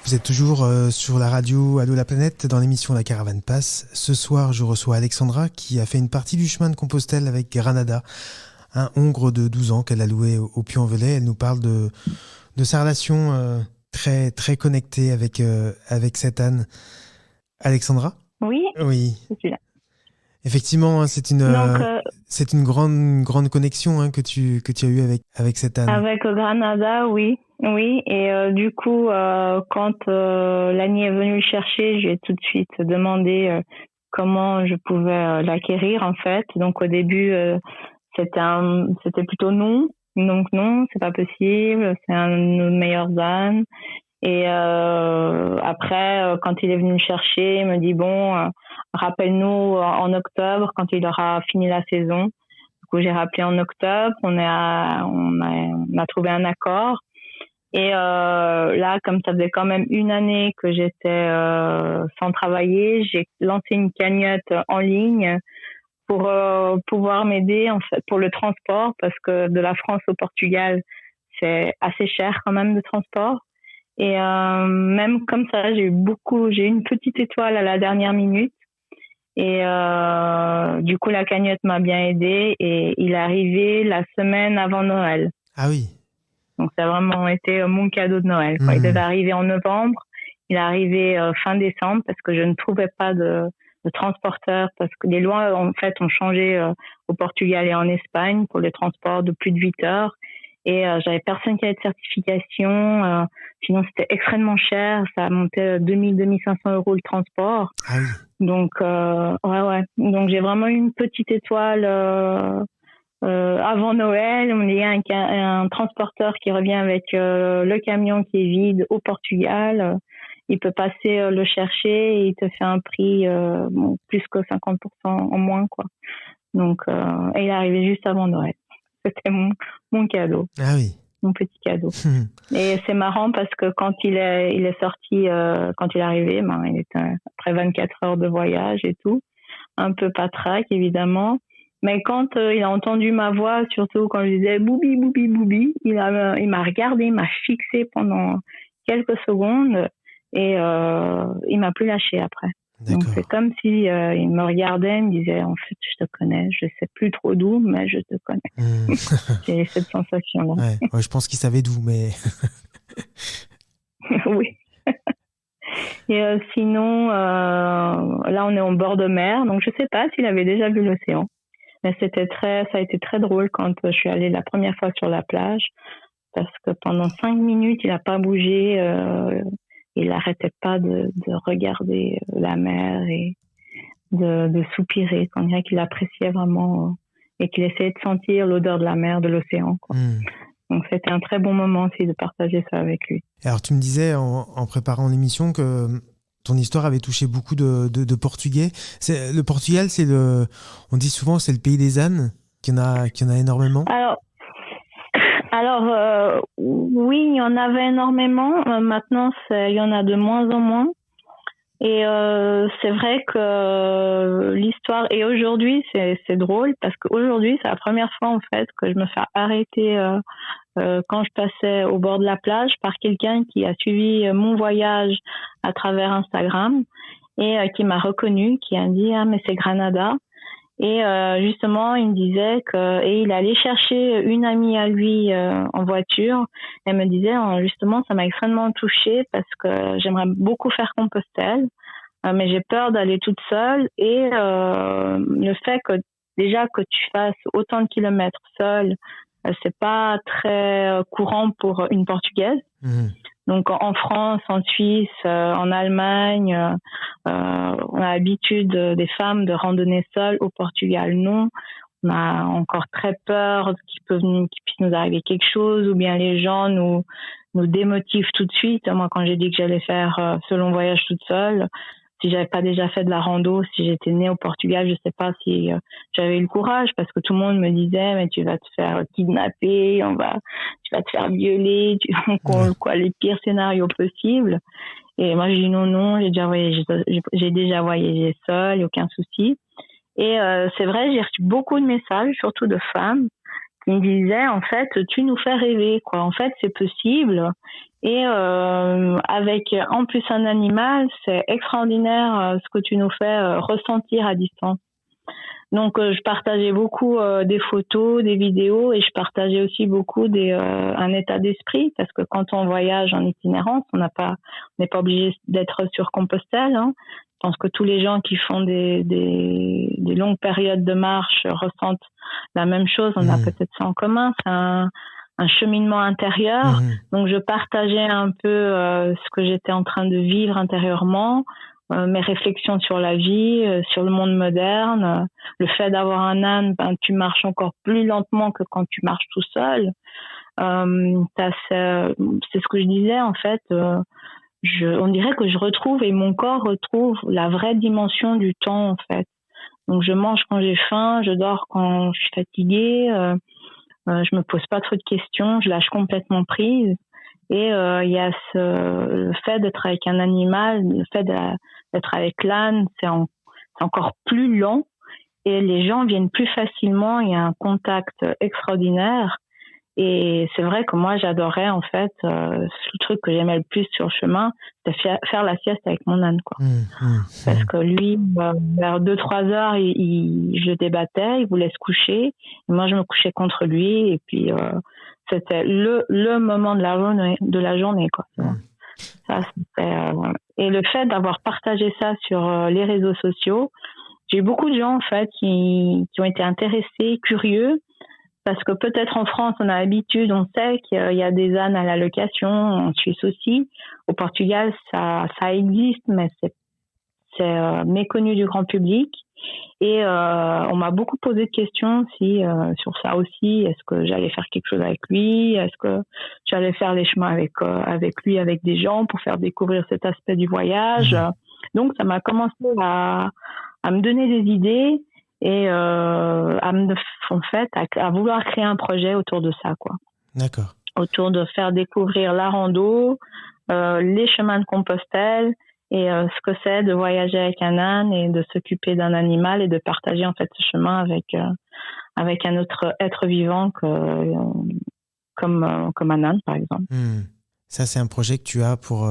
Vous êtes toujours sur la radio Allô la planète dans l'émission La Caravane Passe. Ce soir, je reçois Alexandra qui a fait une partie du chemin de Compostelle avec Granada, un hongre de 12 ans qu'elle a loué au Puy-en-Velay. Elle nous parle de sa relation très, très connectée avec cette âne. Alexandra ? Oui, Oui. je suis là. Effectivement, c'est une grande connexion que tu as eue avec cette âne. Avec Granada, oui. Oui, et du coup, quand l'Annie est venue le chercher, j'ai tout de suite demandé comment je pouvais l'acquérir en fait. Donc au début, c'était plutôt non. Donc non, c'est pas possible, c'est un de nos meilleurs ânes. Et après, quand il est venu le chercher, il me dit bon, rappelle-nous en octobre quand il aura fini la saison. Du coup, j'ai rappelé en octobre, on a trouvé un accord. Et là, comme ça faisait quand même une année que j'étais sans travailler, j'ai lancé une cagnotte en ligne pour pouvoir m'aider en fait pour le transport, parce que de la France au Portugal, c'est assez cher quand même de transport. Et même comme ça, j'ai eu une petite étoile à la dernière minute. Et du coup, la cagnotte m'a bien aidée et il est arrivé la semaine avant Noël. Ah oui. Donc, ça a vraiment été mon cadeau de Noël. Quoi. Il devait arriver en novembre. Il est arrivé fin décembre parce que je ne trouvais pas de transporteur, parce que les lois, en fait, ont changé au Portugal et en Espagne pour les transports de plus de 8 heures. Et j'avais personne qui avait de certification. Sinon, c'était extrêmement cher. Ça a monté à 2 500 € le transport. Ah oui. Donc, ouais. Donc, j'ai vraiment eu une petite étoile avant Noël. On est un transporteur qui revient avec le camion qui est vide au Portugal. Il peut passer le chercher et il te fait un prix plus que 50% en moins, quoi. Donc, et il est arrivé juste avant Noël. C'était mon cadeau. Ah oui. Mon petit cadeau. Et c'est marrant parce que quand il est sorti, quand il est arrivé, il était après 24 heures de voyage et tout, un peu patraque évidemment. Mais quand il a entendu ma voix, surtout quand je disais boubi boubi boubi, il m'a regardé, il m'a fixé pendant quelques secondes et il m'a plus lâché après. D'accord. Donc c'est comme si il me regardait, il me disait en fait je te connais, je sais plus trop d'où, mais je te connais. J'ai cette sensation là. Ouais, je pense qu'il savait d'où, mais oui. Et sinon là on est en bord de mer, donc je sais pas s'il avait déjà vu l'océan, mais ça a été très drôle quand je suis allée la première fois sur la plage, parce que pendant 5 minutes il a pas bougé. Il n'arrêtait pas de regarder la mer et de soupirer. On dirait qu'il appréciait vraiment et qu'il essayait de sentir l'odeur de la mer, de l'océan, quoi. Donc c'était un très bon moment aussi de partager ça avec lui. Alors tu me disais en préparant l'émission que ton histoire avait touché beaucoup de Portugais. Le Portugal, on dit souvent c'est le pays des ânes, qu'il y en a énormément. Alors oui, il y en avait énormément. Maintenant, il y en a de moins en moins. Et c'est vrai que histoire. Et aujourd'hui, c'est drôle parce qu'aujourd'hui, c'est la première fois en fait que je me fais arrêter quand je passais au bord de la plage par quelqu'un qui a suivi mon voyage à travers Instagram et qui m'a reconnu, qui a dit ah mais c'est Granada. Et justement, il me disait que et il allait chercher une amie à lui en voiture. Elle me disait justement, ça m'a extrêmement touchée parce que j'aimerais beaucoup faire Compostelle, mais j'ai peur d'aller toute seule. Et le fait que déjà que tu fasses autant de kilomètres seule, c'est pas très courant pour une Portugaise. Mmh. Donc en France, en Suisse, en Allemagne, on a l'habitude des femmes de randonner seules. Au Portugal, non. On a encore très peur qu'il puisse nous arriver quelque chose, ou bien les gens nous démotivent tout de suite. Moi, quand j'ai dit que j'allais faire ce long voyage toute seule, si j'avais pas déjà fait de la rando, si j'étais née au Portugal, je sais pas si j'avais eu le courage, parce que tout le monde me disait mais tu vas te faire kidnapper, tu vas te faire violer, quoi, les pires scénarios possibles. Et moi j'ai dit non, j'ai déjà voyagé seule, aucun souci. Et c'est vrai, j'ai reçu beaucoup de messages, surtout de femmes, qui me disaient en fait tu nous fais rêver, quoi. En fait c'est possible. Et avec en plus un animal, c'est extraordinaire ce que tu nous fais ressentir à distance. Donc je partageais beaucoup des photos, des vidéos, et je partageais aussi beaucoup un état d'esprit, parce que quand on voyage en itinérance, on n'est pas obligé d'être sur Compostelle, hein. Je pense que tous les gens qui font des longues périodes de marche ressentent la même chose. On a peut-être ça en commun. C'est un cheminement intérieur. Donc je partageais un peu ce que j'étais en train de vivre intérieurement, mes réflexions sur la vie, sur le monde moderne, le fait d'avoir un âne, tu marches encore plus lentement que quand tu marches tout seul. C'est ce que je disais en fait. On dirait que je retrouve, et mon corps retrouve, la vraie dimension du temps en fait. Donc je mange quand j'ai faim, je dors quand je suis fatiguée. Je me pose pas trop de questions, je lâche complètement prise. Et il y a le fait d'être avec un animal, le fait d'être avec l'âne, c'est encore plus lent, et les gens viennent plus facilement. Il y a un contact extraordinaire. Et c'est vrai que moi j'adorais en fait le truc que j'aimais le plus sur le chemin, c'était faire la sieste avec mon âne, quoi. Parce que lui vers 2-3 heures je le débattais, il voulait se coucher, et moi je me couchais contre lui, et puis c'était le moment de la journée, quoi. Ça, et le fait d'avoir partagé ça sur les réseaux sociaux, j'ai eu beaucoup de gens en fait qui ont été intéressés, curieux. Parce que peut-être en France, on a l'habitude, on sait qu'il y a des ânes à la location, en Suisse aussi. Au Portugal, ça existe, mais c'est méconnu du grand public. Et on m'a beaucoup posé de questions sur ça aussi. Est-ce que j'allais faire quelque chose avec lui? Est-ce que j'allais faire les chemins avec lui, avec des gens, pour faire découvrir cet aspect du voyage? Donc, ça m'a commencé à me donner des idées, et à vouloir créer un projet autour de ça, quoi. D'accord. Autour de faire découvrir la rando, les chemins de Compostelle, et ce que c'est de voyager avec un âne et de s'occuper d'un animal, et de partager en fait ce chemin avec un autre être vivant comme un âne, par exemple. Ça, c'est un projet que tu as pour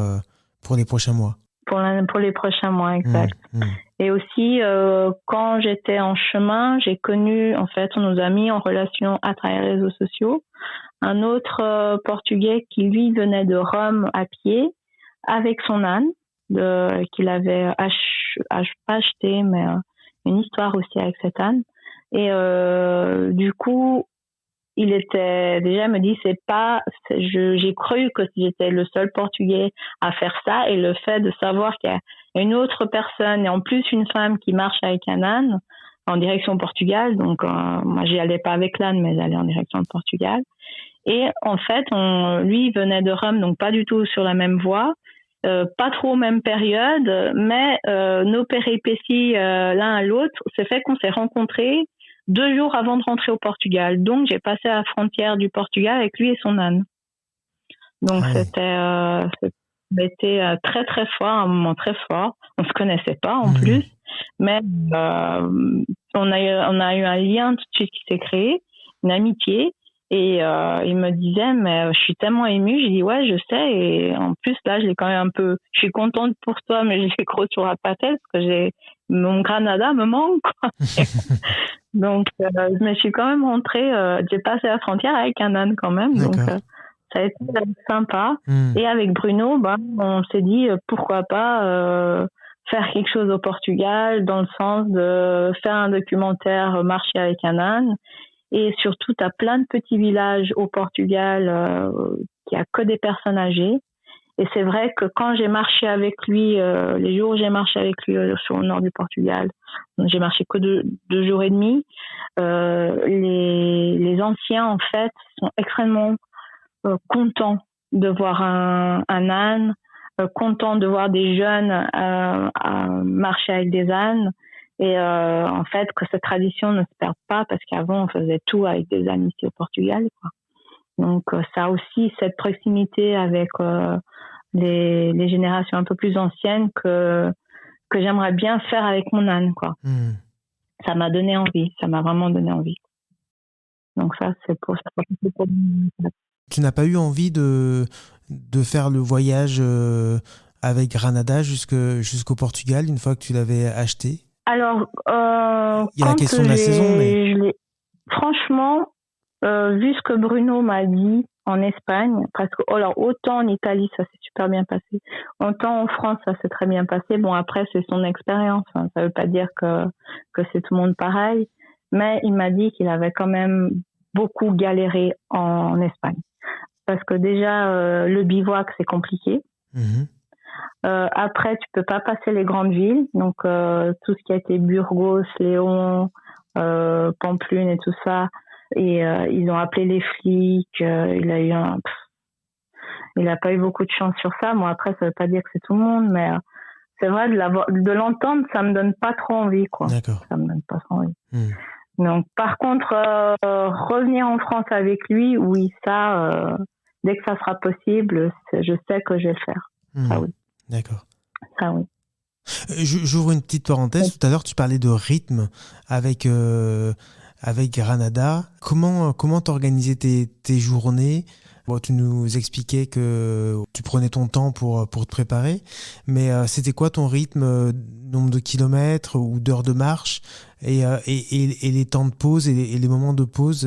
les prochains mois. Pour les prochains mois, exact. Et aussi, quand j'étais en chemin, j'ai connu, en fait, on nous a mis en relation à travers les réseaux sociaux, un autre Portugais qui, lui, venait de Rome à pied, avec son âne, qu'il avait acheté, mais une histoire aussi avec cet âne. Et du coup, il me dit, j'ai cru que j'étais le seul Portugais à faire ça, et le fait de savoir qu'il y a une autre personne, et en plus une femme, qui marche avec un âne en direction Portugal. Donc moi j'y allais pas avec l'âne, mais j'allais en direction de Portugal. Et en fait, lui venait de Rome, donc pas du tout sur la même voie, pas trop même période, mais nos péripéties l'un à l'autre, c'est fait qu'on s'est rencontrés 2 jours avant de rentrer au Portugal. Donc j'ai passé la frontière du Portugal avec lui et son âne. Donc était très très fort, un moment très fort. On se connaissait pas en plus, mais on a eu un lien tout de suite qui s'est créé, une amitié. Et il me disait, mais je suis tellement émue. J'ai dit, ouais, je sais. Et en plus, là, je l'ai quand même un peu. Je suis contente pour toi, mais je l'ai gros sur la patate parce que mon Granada me manque, quoi. Donc, je me suis quand même rentrée. J'ai passé la frontière avec un âne quand même. D'accord. Donc, ça a été sympa. Et avec Bruno, on s'est dit, pourquoi pas faire quelque chose au Portugal dans le sens de faire un documentaire marcher avec un âne. Et surtout, tu as plein de petits villages au Portugal qui a que des personnes âgées. Et c'est vrai que quand j'ai marché avec lui, les jours où j'ai marché avec lui sur le nord du Portugal, donc j'ai marché que deux jours et demi, les anciens, en fait, sont extrêmement contents de voir un âne, contents de voir des jeunes marcher avec des ânes. Et en fait, que cette tradition ne se perde pas, parce qu'avant, on faisait tout avec des ânes ici au Portugal, quoi. Donc, ça a aussi cette proximité avec les générations un peu plus anciennes que j'aimerais bien faire avec mon âne, quoi. Ça m'a donné envie, ça m'a vraiment donné envie. Donc ça, c'est pour ça. Tu n'as pas eu envie de faire le voyage avec Granada jusqu'au Portugal une fois que tu l'avais acheté? Alors, il y a la question de la saison, mais... franchement, vu ce que Bruno m'a dit en Espagne, parce que alors autant en Italie ça s'est super bien passé, autant en France ça s'est très bien passé. Bon, après c'est son expérience, hein. Ça veut pas dire que c'est tout le monde pareil, mais il m'a dit qu'il avait quand même beaucoup galéré en Espagne, parce que déjà le bivouac c'est compliqué. Après, tu peux pas passer les grandes villes, donc tout ce qui a été Burgos, Léon, Pamplune et tout ça, et ils ont appelé les flics. Il a pas eu beaucoup de chance sur ça. Bon, après, ça veut pas dire que c'est tout le monde, mais c'est vrai de l'entendre, ça me donne pas trop envie, quoi. D'accord. Ça me donne pas trop envie. Donc, par contre, revenir en France avec lui, oui, ça, dès que ça sera possible, je sais que je vais le faire. Ça, oui. D'accord. Ça, oui. J'ouvre une petite parenthèse. Tout à l'heure, tu parlais de rythme avec Granada. Comment t'organisais tes journées? Bon, tu nous expliquais que tu prenais ton temps pour te préparer, mais c'était quoi ton rythme, nombre de kilomètres ou d'heures de marche, et les temps de pause et les moments de pause,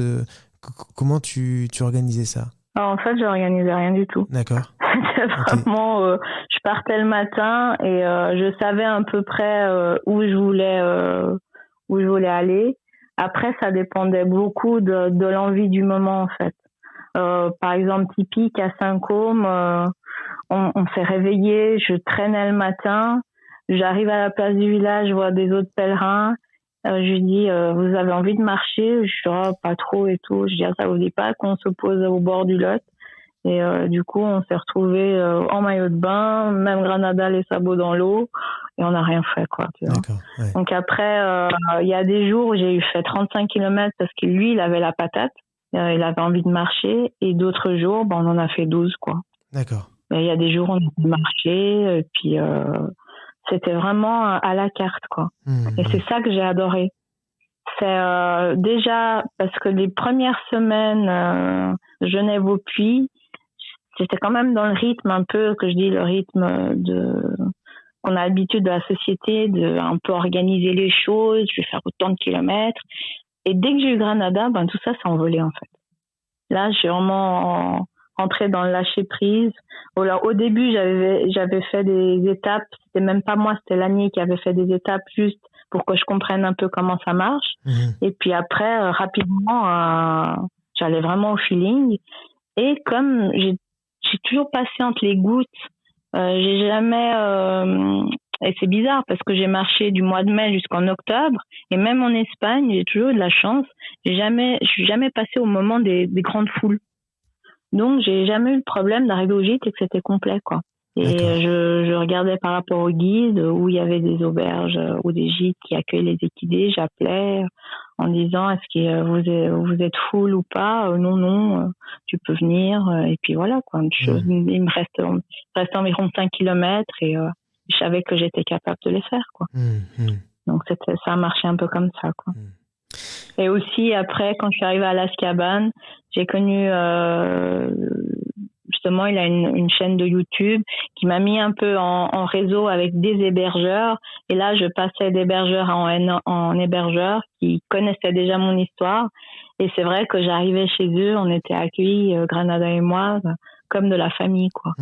comment tu organisais ça? Alors, en fait, je n'organisais rien du tout. D'accord. C'était vraiment, je partais le matin et je savais à peu près où je voulais aller. Après, ça dépendait beaucoup de l'envie du moment, en fait. Par exemple, typique à Saint-Côme, on s'est réveillé, je traînais le matin, j'arrive à la place du village, je vois des autres pèlerins, je lui dis, vous avez envie de marcher? Je dis, oh, pas trop et tout. Je dis, ça vous dit pas qu'on se pose au bord du Lot? Et du coup, on s'est retrouvés en maillot de bain, même Granada, les sabots dans l'eau, et on n'a rien fait, quoi. Tu vois. D'accord, ouais. Donc après, il y a des jours où j'ai fait 35 km parce que lui, il avait la patate, il avait envie de marcher, et d'autres jours, on en a fait 12, quoi. D'accord. Il y a des jours où on a marché, et puis c'était vraiment à la carte, quoi. Et c'est ça que j'ai adoré. C'est déjà parce que les premières semaines, Genève au Puy, j'étais quand même dans le rythme un peu, que je dis le rythme qu'on a l'habitude de la société, de un peu organiser les choses, je vais faire autant de kilomètres. Et dès que j'ai eu Granada, tout ça s'est envolé, en fait. Là, je suis vraiment rentrée dans le lâcher prise. Alors, au début, j'avais fait des étapes, c'était même pas moi, c'était l'année qui avait fait des étapes juste pour que je comprenne un peu comment ça marche. Et puis après, rapidement, j'allais vraiment au feeling. Et comme j'ai toujours passé entre les gouttes, j'ai jamais... et c'est bizarre parce que j'ai marché du mois de mai jusqu'en octobre, et même en Espagne, j'ai toujours eu de la chance. Je suis jamais passée au moment des grandes foules. Donc, j'ai jamais eu le problème d'arriver au gîte et que c'était complet, quoi. Et je regardais par rapport au guide où il y avait des auberges ou des gîtes qui accueillent les équidés, j'appelais en disant est-ce que vous êtes full ou pas. Non, tu peux venir. Et puis voilà, quoi. Il me reste environ 5 kilomètres et je savais que j'étais capable de les faire, quoi. Donc ça a marché un peu comme ça, quoi. Et aussi après, quand je suis arrivée à l'Azkaban, j'ai connu justement, il a une chaîne de YouTube qui m'a mis un peu en réseau avec des hébergeurs. Et là, je passais d'hébergeur en hébergeur qui connaissaient déjà mon histoire. Et c'est vrai que j'arrivais chez eux, on était accueillis, Granada et moi, comme de la famille, quoi.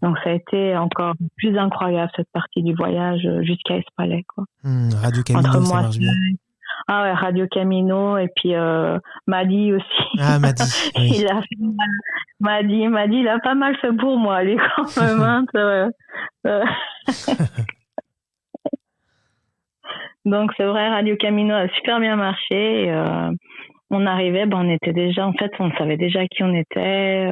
Donc ça a été encore plus incroyable, cette partie du voyage jusqu'à Espalais, quoi. Radio Camino, ça marche bien. Ah ouais, Radio Camino, et puis Madi aussi. Ah, Madi, oui. Madi, il a pas mal fait pour moi, lui, quand même. Donc c'est vrai, Radio Camino a super bien marché. Et, on arrivait, on était déjà, en fait, on savait déjà qui on était.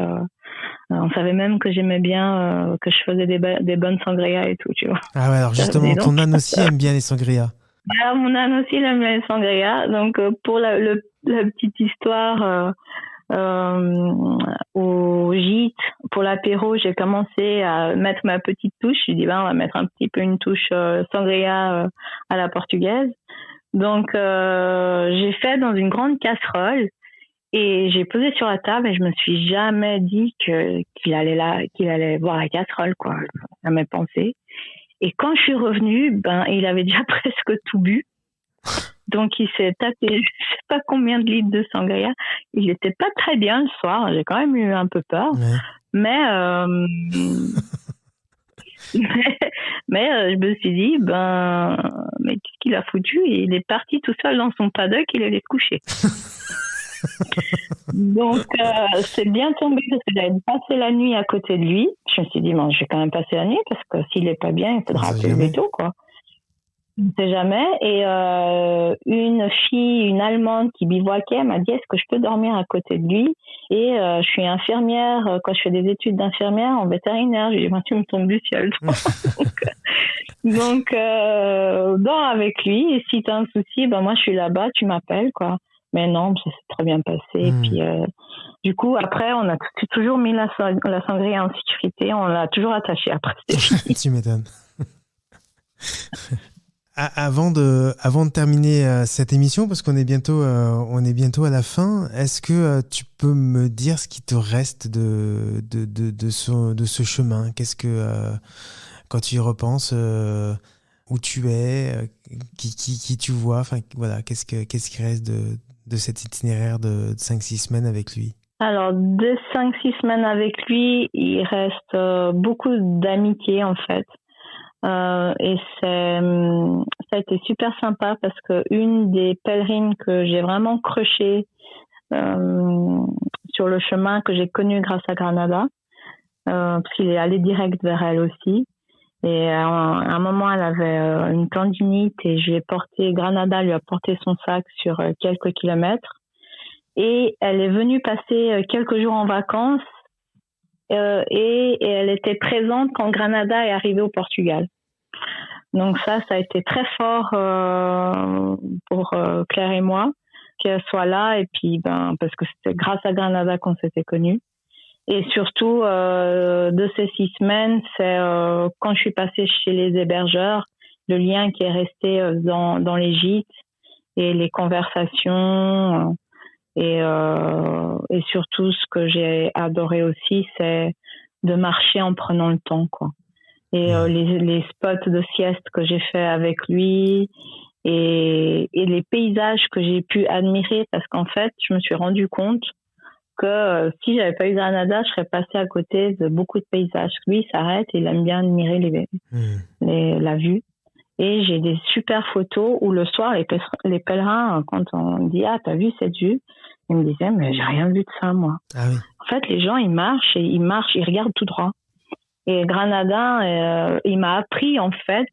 On savait même que j'aimais bien, que je faisais des bonnes sangrias et tout, tu vois. Ah ouais, alors justement, ton âne aussi aime bien les sangrias. Alors, mon âne aussi, il aime bien les sangrias. Donc, pour la petite histoire, au gîte, pour l'apéro, j'ai commencé à mettre ma petite touche. Je dis, on va mettre un petit peu une touche sangria à la portugaise. Donc, j'ai fait dans une grande casserole et j'ai posé sur la table et je me suis jamais dit qu'il allait voir la casserole, quoi. Jamais pensé. Et quand je suis revenue, il avait déjà presque tout bu. Donc, il s'est tapé, je sais pas combien de litres de sangria. Il était pas très bien le soir. J'ai quand même eu un peu peur. Ouais. Mais je me suis dit, mais qu'est-ce qu'il a foutu? Il est parti tout seul dans son paddock, il allait se coucher. Donc, c'est bien tombé parce que j'avais passé la nuit à côté de lui. Je me suis dit, je vais quand même passer la nuit parce que s'il est pas bien, il faudra appeler le veto, quoi. On ne sait jamais. Et une Allemande qui bivouaquait m'a dit, est-ce que je peux dormir à côté de lui? Et je suis infirmière, quand je fais des études d'infirmière en vétérinaire. J'ai dit, tu me tombes du ciel. Donc, dors avec lui. Et si tu as un souci, moi, je suis là-bas, tu m'appelles, quoi. Mais non, ça s'est très bien passé. Et puis, du coup, après, on a toujours mis la sangria en sécurité. On l'a toujours attachée après. Tu m'étonnes. Avant de terminer cette émission, parce qu'on est bientôt à la fin, est-ce que tu peux me dire ce qui te reste de ce chemin? Qu'est-ce que, quand tu y repenses, où tu es, qui tu vois, enfin voilà, qu'est-ce qui reste de cet itinéraire de 5-6 semaines avec lui? Alors, de 5-6 semaines avec lui, il reste beaucoup d'amitié, en fait. Et ça a été super sympa parce que une des pèlerines que j'ai vraiment crochée sur le chemin, que j'ai connu grâce à Granada, parce qu'il est allé direct vers elle aussi. Et à un moment, elle avait une tendinite et Granada lui a porté son sac sur quelques kilomètres. Et elle est venue passer quelques jours en vacances et elle était présente quand Granada est arrivé au Portugal. Donc ça a été très fort pour Claire et moi qu'elle soit là, et puis parce que c'était grâce à Granada qu'on s'était connus. Et surtout de ces 6 semaines, c'est quand je suis passée chez les hébergeurs, le lien qui est resté dans les gîtes et les conversations. Et surtout, ce que j'ai adoré aussi, c'est de marcher en prenant le temps, quoi. Et les spots de sieste que j'ai fait avec lui et les paysages que j'ai pu admirer, parce qu'en fait, je me suis rendu compte que si j'avais pas eu Granada, je serais passée à côté de beaucoup de paysages. Lui, il s'arrête et il aime bien admirer la vue. Et j'ai des super photos où le soir, les pèlerins, quand on dit « Ah, t'as vu cette vue ?» Ils me disaient « Mais j'ai rien vu de ça, moi. » Ah oui. En fait, les gens, ils marchent, ils regardent tout droit. Et Granada, il m'a appris, en fait,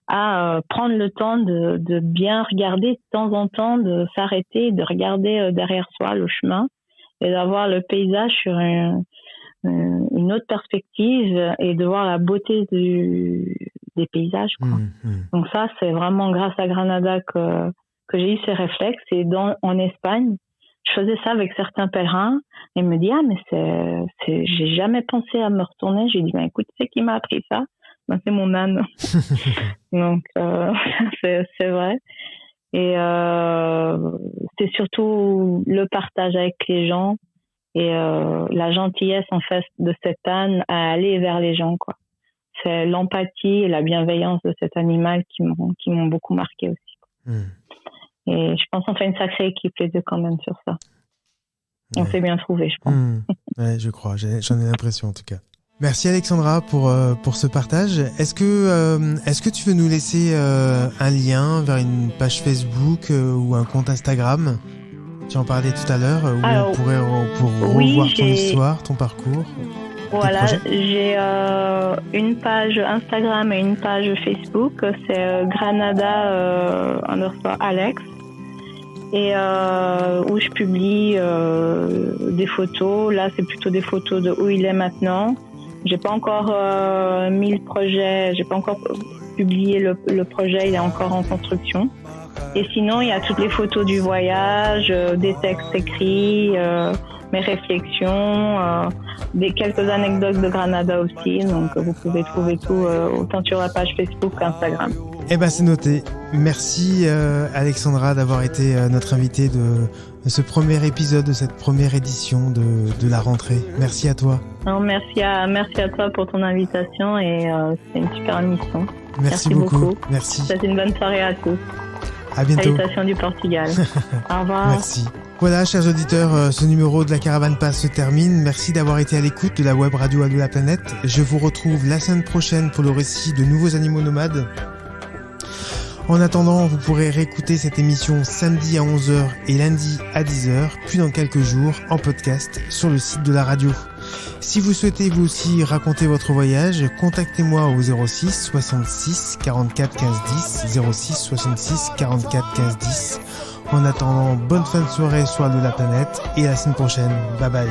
à prendre le temps de bien regarder de temps en temps, de s'arrêter, de regarder derrière soi le chemin et d'avoir le paysage sur une autre perspective et de voir la beauté des paysages, quoi. Donc ça, c'est vraiment grâce à Granada que que j'ai eu ces réflexes. Et en Espagne, je faisais ça avec certains pèlerins. Et ils me disent, mais j'ai jamais pensé à me retourner. J'ai dit, écoute, tu sais qui m'a appris ça? C'est mon âne. Donc, c'est vrai. Et c'est surtout le partage avec les gens et la gentillesse en fait de cet âne à aller vers les gens, quoi. C'est l'empathie et la bienveillance de cet animal qui m'ont beaucoup marqué aussi. Et je pense qu'on fait une sacrée équipe les deux quand même sur ça. On s'est bien trouvé, je pense. Ouais, je crois, j'en ai l'impression en tout cas. Merci Alexandra pour ce partage. Est-ce que tu veux nous laisser un lien vers une page Facebook ou un compte Instagram? Tu en parlais tout à l'heure, où on pourrait revoir ton histoire, ton parcours. Voilà, j'ai une page Instagram et une page Facebook. C'est Granada_Alex. Et où je publie des photos. Là, c'est plutôt des photos de où il est maintenant. J'ai pas encore mis le projet, j'ai pas encore publié le projet, il est encore en construction. Et sinon, il y a toutes les photos du voyage, des textes écrits, mes réflexions, quelques anecdotes de Granada aussi. Donc, vous pouvez trouver tout autant sur la page Facebook qu'Instagram. Eh ben, c'est noté. Merci Alexandra d'avoir été notre invitée de ce premier épisode de cette première édition de la rentrée. Merci à toi. Non, merci à toi pour ton invitation et c'est une super émission. Merci beaucoup. Merci. Passez une bonne soirée à tous. À bientôt. Salutations du Portugal. Au revoir. Merci. Voilà, chers auditeurs, ce numéro de la Caravane Pass se termine. Merci d'avoir été à l'écoute de la web radio à de la planète. Je vous retrouve la semaine prochaine pour le récit de nouveaux animaux nomades. En attendant, vous pourrez réécouter cette émission samedi à 11h et lundi à 10h, puis dans quelques jours en podcast sur le site de la radio. Si vous souhaitez vous aussi raconter votre voyage, contactez-moi au 06 66 44 15 10, 06 66 44 15 10. En attendant, bonne fin de soirée sur de la planète et à la semaine prochaine. Bye bye.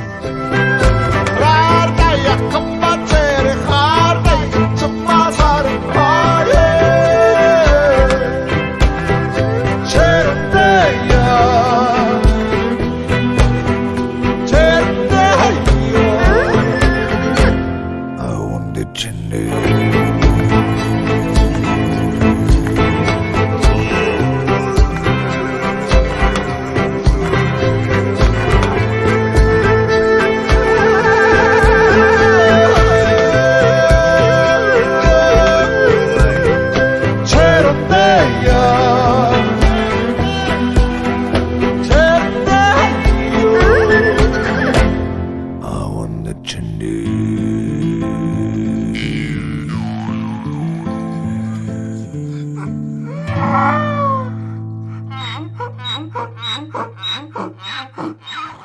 Thank you.